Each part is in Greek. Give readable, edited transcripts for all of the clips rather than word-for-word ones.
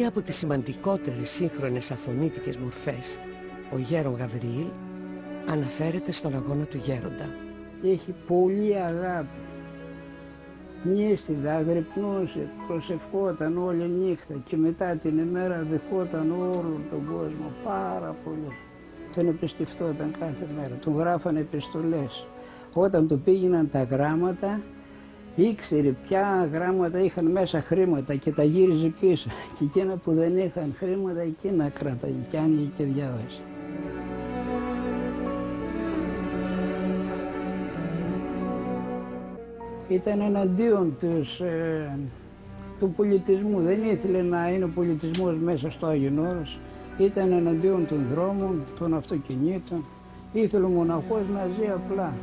μία από τις σημαντικότερες σύγχρονες αθωνίτικες μορφές, ο Γέρον Γαβριήλ, αναφέρεται στον αγώνα του γέροντα. Έχει πολύ αγάπη. Νύστηδα, αγρυπνούσε, προσευχόταν όλη νύχτα και μετά την ημέρα δεχόταν όλο τον κόσμο πάρα πολύ. Τον επισκεφτόταν κάθε μέρα, του γράφανε επιστολές. Όταν του πήγαιναν τα γράμματα, ήξερε ποια γράμματα είχαν μέσα χρήματα και τα γύριζε πίσω. Και εκείνα που δεν είχαν χρήματα, εκείνα κράταγε και άνοιγε και διάβασε. Ήταν εναντίον του πολιτισμού. Δεν ήθελε να είναι ο πολιτισμός μέσα στο Άγιον Όρος. Ήταν εναντίον των δρόμων, των αυτοκινήτων. Ήθελε ο μοναχός να ζει απλά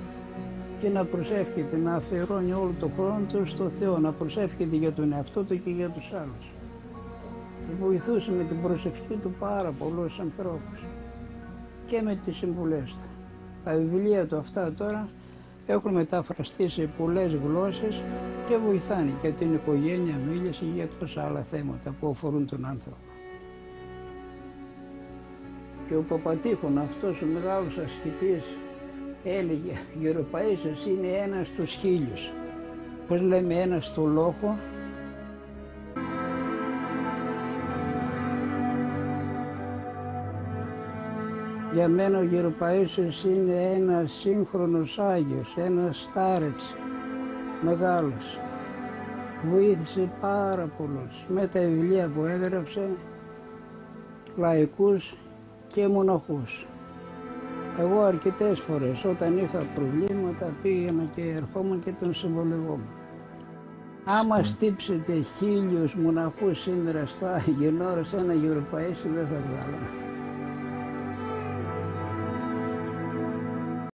και να προσεύχεται, να αφιερώνει όλο τον χρόνο του στο Θεό, να προσεύχεται για τον εαυτό του και για τους άλλους. Βοηθούσε με την προσευχή του πάρα πολλούς ανθρώπους και με τις συμβουλές του. Τα βιβλία του αυτά τώρα έχουν μεταφραστεί σε πολλές γλώσσες και βοηθάνε για την οικογένεια, μίλησε για τόσα άλλα θέματα που αφορούν τον άνθρωπο. Και ο Παπατήχων, αυτός ο μεγάλος ασκητής, έλεγε «Γεροπαΐσιος είναι ένας στους 1000». Πώς λέμε ένας στο λόγο. Για μένα ο Γεροπαΐσιος είναι ένας σύγχρονος Άγιος, ένας στάρετς μεγάλος. Βοήθησε πάρα πολλούς με τα βιβλία που έγραψε, λαϊκούς και μοναχούς. Εγώ αρκετές φορές όταν είχα προβλήματα πήγαινα και ερχόμουν και τον συμβολευόμουν. Άμα στύψετε 1000 μοναχούς σήμερα στο Άγιον Όρος, ένα Γεροπαΐσιο δεν θα βγάλαμε.